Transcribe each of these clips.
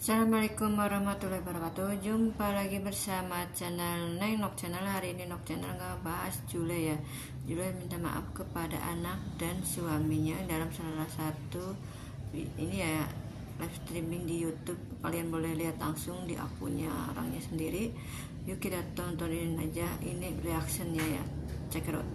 Assalamualaikum warahmatullahi wabarakatuh. Jumpa lagi bersama channel Nok Channel. Hari ini Nok Channel ngebahas Jule ya. Jule minta maaf kepada anak dan suaminya dalam salah satu ini ya, live streaming di YouTube. Kalian boleh lihat langsung di akunnya orangnya sendiri. Yuk kita tontonin aja ini reactionnya ya. Check it out.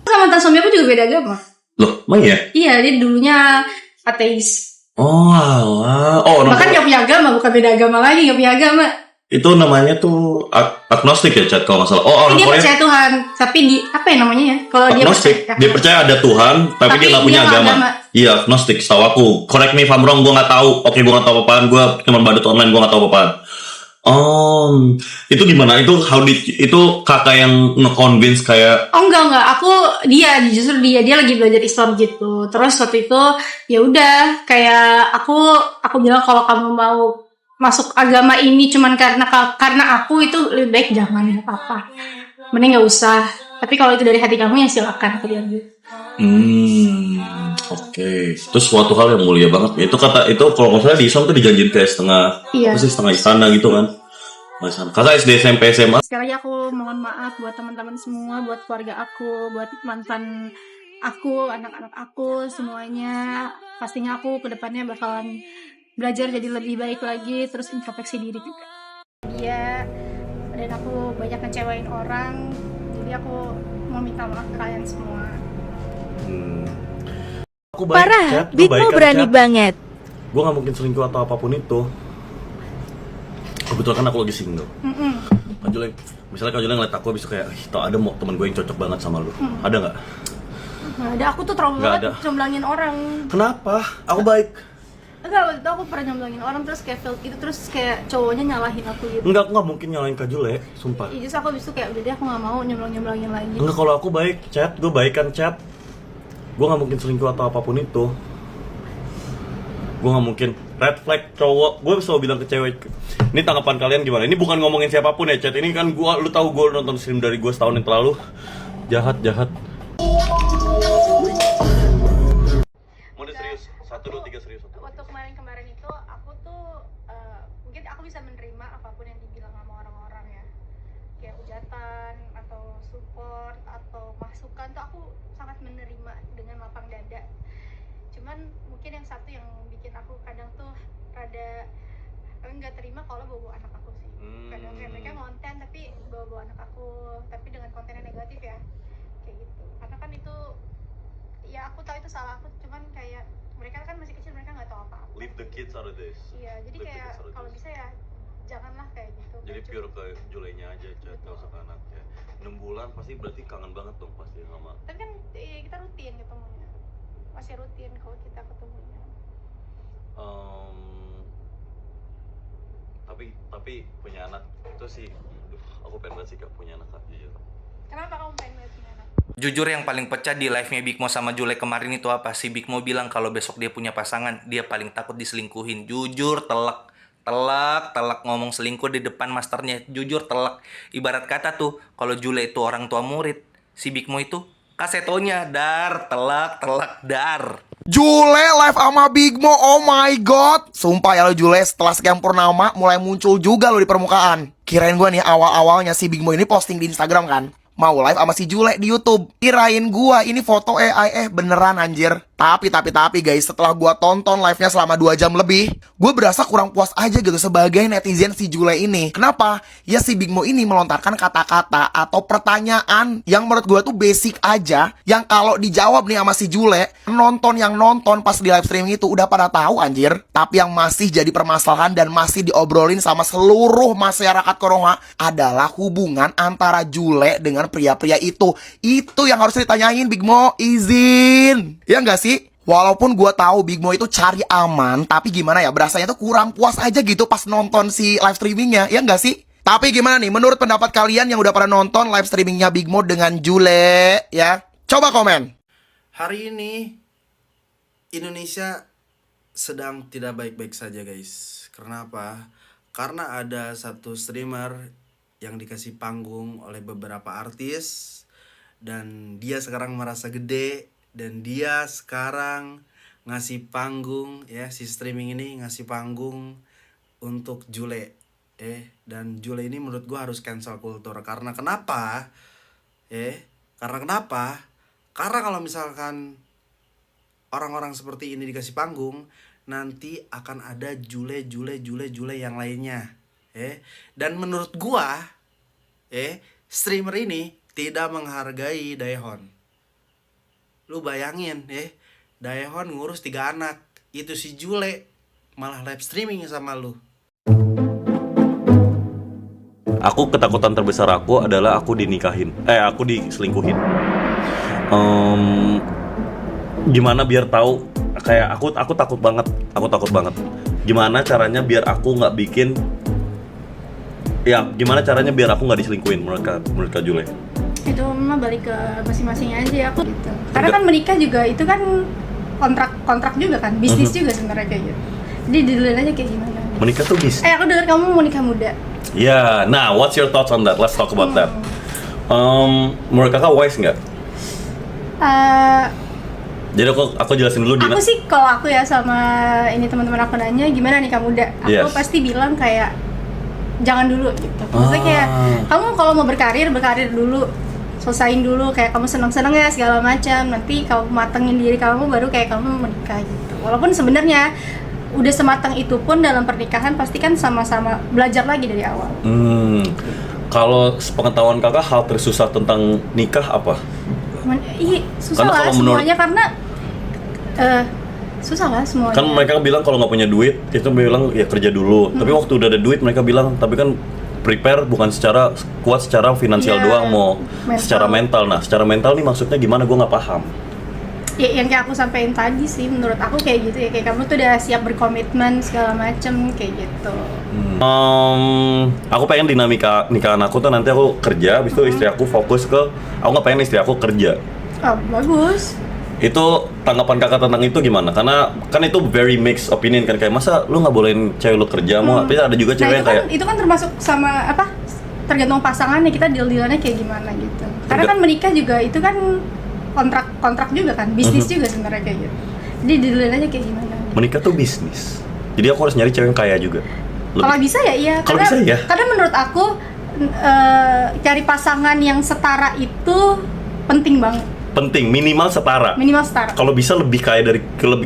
Sama mantan suami aku juga beda agama. Loh, emang ya? Iya, dia dulunya ateis. Oh, alah. Oh, Bahkan gak punya agama, bukan beda agama lagi, gak punya agama. itu namanya tuh agnostik ya, Chat, kalau nggak salah. Oh, orang Dia Korea percaya Tuhan, tapi di apa ya namanya ya? Kalau dia agnostik. percaya, Dia percaya ada Tuhan, tapi dia nggak punya nggak agama. Iya, agnostik. Setahu aku. Correct me if I'm wrong, gue nggak tahu. Oke, gue nggak tahu apa-apaan. Gue cuma badut online, gue nggak tahu apa-apaan. Oh, itu gimana? Itu kakak yang nge-convince kayak Oh enggak, justru dia lagi belajar Islam gitu. Terus waktu itu ya udah kayak aku bilang kalau kamu mau masuk agama ini cuman karena aku itu lebih baik jangan, nggak apa-apa. Mending nggak usah. Tapi kalau itu dari hati kamu ya silakan, aku bilang gitu. oke. Terus suatu hal yang mulia banget. Itu kalau nggak salah di Islam tuh dijanjiin kayak setengah istana gitu kan. Kakak SD, SMP, SMA. Sekali lagi aku mohon maaf buat teman-teman semua, buat keluarga aku, buat mantan aku, anak-anak aku, semuanya. Pastinya aku kedepannya bakalan belajar jadi lebih baik lagi, terus introspeksi diri juga. Iya, dan aku banyak ngecewain orang, jadi aku mau minta maaf ke kalian semua. Aku baik, Parah, Chat. Bigmo berani banget. Gue gak mungkin selingkuh atau apapun itu. Kebetulan kan aku lagi single. Kak Jule, misalnya Kak Jule ngeliat aku abis itu kayak, tau ada mau temen gue yang cocok banget sama lu. Ada gak? Nggak ada, aku tuh trauma banget nyomblangin orang. Kenapa? Aku baik. Enggak, waktu itu aku pernah nyomblangin orang terus kayak felt itu, terus kayak cowoknya nyalahin aku gitu. Enggak, aku gak mungkin nyalain Kak Jule, sumpah. Iya, terus aku abis itu kayak udah deh, aku gak mau nyomblangin lagi. Enggak, kalau aku baik, Chat. Gue baik kan, Chat. Gue gak mungkin selingkuh atau apapun itu. Gue gak mungkin. Red flag cowok. Gue selalu bilang ke cewek, ini tanggapan kalian gimana? Ini bukan ngomongin siapapun ya, Chat. Ini kan lu tahu gue nonton stream dari gue setahun yang terlalu. Jahat. Mau serius? 1, 2, 3 serius. Waktu kemarin itu aku tuh mungkin aku bisa menerima apapun yang dibilang sama orang-orang ya, kayak hujatan atau support atau masukan tuh aku sangat menerima dengan lapang dada. Cuman mungkin yang satu yang bikin aku kadang tuh rada nggak terima kalau bawa anak aku sih. Kadang kayak mereka konten tapi bawa anak aku, tapi dengan konten yang negatif ya, kayak gitu. Karena kan itu ya aku tahu itu salah aku, cuman kayak mereka kan masih kecil, mereka nggak tahu apa-apa. Leave the kids out of this. Iya, jadi kayak kalau bisa ya janganlah kayak gitu. Jadi pure ke Julenya aja, Chat, gak usah ke anaknya. 6 bulan pasti berarti kangen banget dong pasti sama. Tapi kan kita rutin ketemunya, masih rutin kalau kita ketemunya. Tapi punya anak itu sih, aku pengen banget sih Kak punya anak, jujur. Kenapa kamu pengen banget punya anak? Jujur yang paling pecah di live-nya Bigmo sama Jule kemarin itu apa? Si Bigmo bilang kalau besok dia punya pasangan, dia paling takut diselingkuhin. Jujur telak ngomong selingkuh di depan masternya. Jujur telak. Ibarat kata tuh, kalau Jule itu orang tua murid, si Bigmo itu kasetonya. Dar, telak, dar. Jule live sama Bigmo, oh my god. Sumpah ya lo Jule, setelah sekian purnama mulai muncul juga lo di permukaan. Kirain gue nih awal-awalnya si Bigmo ini posting di Instagram kan, mau live sama si Jule di YouTube. Kirain gua ini foto AI beneran anjir. Tapi guys, setelah gua tonton live-nya selama 2 jam lebih, gua berasa kurang puas aja gitu sebagai netizen si Jule ini. Kenapa? Ya si Bigmo ini melontarkan kata-kata atau pertanyaan yang menurut gua tuh basic aja, yang kalau dijawab nih sama si Jule, yang nonton pas di live streaming itu udah pada tahu anjir. Tapi yang masih jadi permasalahan dan masih diobrolin sama seluruh masyarakat Konoha adalah hubungan antara Jule dengan pria-pria itu. Itu yang harus ditanyain Bigmo, izin. Ya enggak sih? Walaupun gue tahu Bigmo itu cari aman, tapi gimana ya, berasanya tuh kurang puas aja gitu pas nonton si live streamingnya, ya enggak sih? Tapi gimana nih, menurut pendapat kalian yang udah pernah nonton live streamingnya Bigmo dengan Jule, ya? Coba komen. Hari ini Indonesia sedang tidak baik-baik saja guys. Kenapa? Karena ada satu streamer yang dikasih panggung oleh beberapa artis, dan dia sekarang merasa gede, dan dia sekarang ngasih panggung ya, si streaming ini ngasih panggung untuk Jule. Dan Jule ini menurut gua harus cancel culture. Karena kenapa? Karena kenapa? Karena kalau misalkan orang-orang seperti ini dikasih panggung, nanti akan ada Jule yang lainnya. Dan menurut gua, streamer ini tidak menghargai Daehon. Lu bayangin, Daehon ngurus 3 anak, itu si Jule malah live streaming sama lu. Aku ketakutan terbesar aku adalah aku dinikahin. Aku diselingkuhin. Gimana biar tahu? Kayak aku takut banget. Gimana caranya biar aku nggak bikin? Ya, gimana caranya biar aku nggak diselingkuhin menurut Kak Jule? Itu mah balik ke masing-masing aja aku gitu. Karena kan menikah juga itu kan kontrak juga kan, bisnis juga sebenarnya kayak gitu. Jadi dilihat aja kayak gimana. Menikah tuh bisnis. Aku dengar kamu mau nikah muda. Ya, nah, what's your thoughts on that? Let's talk about that. Menurut kakak wise nggak? Jadi aku jelasin dulu. Aku sih kalau aku ya sama ini teman-teman aku nanya gimana nikah muda, aku pasti bilang kayak jangan dulu gitu. Maksudnya kayak kamu kalau mau berkarir dulu, selesain dulu kayak kamu seneng-seneng ya segala macam. Nanti kamu matengin diri kamu baru kayak kamu menikah gitu. Walaupun sebenarnya udah sematang itu pun dalam pernikahan pasti kan sama-sama belajar lagi dari awal. Kalau sepengetahuan kakak hal tersusah tentang nikah apa? Susah lah semuanya karena susah lah semuanya. Kan mereka bilang kalau nggak punya duit itu bilang ya kerja dulu. Tapi waktu udah ada duit mereka bilang tapi kan prepare bukan secara kuat secara finansial doang, mau secara mental. Nah secara mental nih maksudnya gimana? Gue nggak paham. Ya, yang kayak aku sampein tadi sih, menurut aku kayak gitu ya, kayak kamu tuh udah siap berkomitmen segala macem kayak gitu. Aku pengen dinamika nikahan aku tuh nanti aku kerja, habis itu istri aku fokus ke, aku nggak pengen istri aku kerja. Oh bagus. Itu tanggapan kakak tentang itu gimana? Karena kan itu very mixed opinion kan, kayak masa lu nggak bolehin cewek lu kerja, mau tapi ada juga cewek yang kayak itu kan termasuk sama apa? Tergantung pasangannya, kita deal-dealannya kayak gimana gitu. Karena kan menikah juga itu kan kontrak juga kan, bisnis juga sebenarnya kayak gitu. Jadi deal aja kayak gimana. Menikah tuh bisnis. Jadi aku harus nyari cewek yang kaya juga. Kalau bisa ya iya. Kalau bisa ya. Karena menurut aku cari pasangan yang setara itu penting banget. Penting, minimal setara. Kalau bisa lebih kaya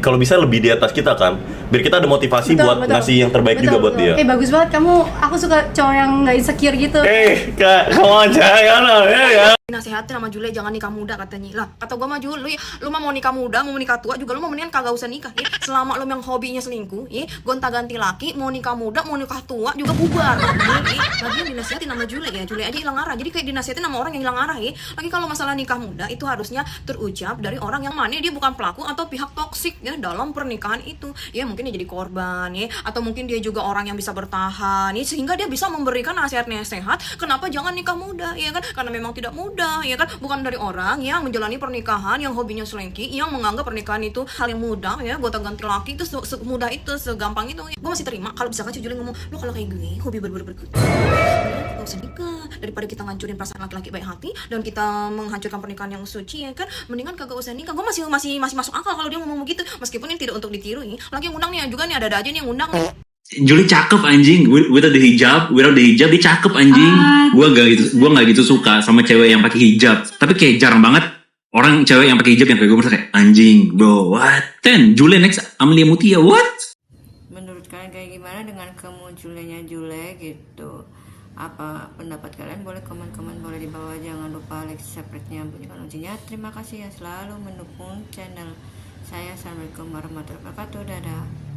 kalau bisa lebih di atas kita kan. Biar kita ada motivasi buat ngasih yang terbaik juga buat dia. Bagus banget kamu. Aku suka cowok yang nggak insecure gitu. Kak, kamu aja ya. Nasihatin sama Jule jangan nikah muda katanya. Lah, kata gua mah Jule, lu mah mau nikah muda, mau nikah tua juga lu mah mendingan kagak usah nikah. Ya. Selama lu yang hobinya selingkuh, gonta-ganti laki, mau nikah muda, mau nikah tua juga bubar. Lagi dinasihatin sama Jule ya. Jule aja hilang arah. Jadi kayak dinasihatin sama orang yang hilang arah ya. Lagi kalau masalah nikah muda itu harusnya terucap dari orang yang mana dia bukan pelaku atau pihak toksik ya dalam pernikahan itu. Ya mungkin dia jadi korban ya, atau mungkin dia juga orang yang bisa bertahan ya, sehingga dia bisa memberikan nasihat-nasihat kenapa jangan nikah muda ya kan, karena memang tidak mudah ya kan, bukan dari orang yang menjalani pernikahan yang hobinya selingkuh, yang menganggap pernikahan itu hal yang mudah ya, gonta-ganti laki itu semudah itu, segampang itu. Gue masih terima kalau misalkan Jule ngomong, lu kalau kayak gini hobi berkutik gak usah nikah, daripada kita ngancurin perasaan laki-laki baik hati dan kita menghancurkan pernikahan yang suci ya kan, mendingan kagak usah nikah. Gue masih masuk akal kalau dia ngomong begitu, meskipun ini tidak untuk ditiru ya. Lagi yang undang nih juga nih, ada aja nih yang undang nih. Juli cakep anjing, without the hijab dia cakep anjing. Gua nggak gitu suka sama cewek yang pakai hijab. Tapi kayak jarang banget orang cewek yang pakai hijab yang kayak gue merasa kayak anjing, bro. What? Jule next Amelia Mutia, what? Menurut kalian kayak gimana dengan kemunculannya Jule gitu? Apa pendapat kalian? Boleh komen-komen, boleh di bawah. Jangan lupa like, subscribe-nya, bunyikan loncengnya. Terima kasih ya selalu mendukung channel saya. Assalamualaikum warahmatullahi wabarakatuh. Dadah.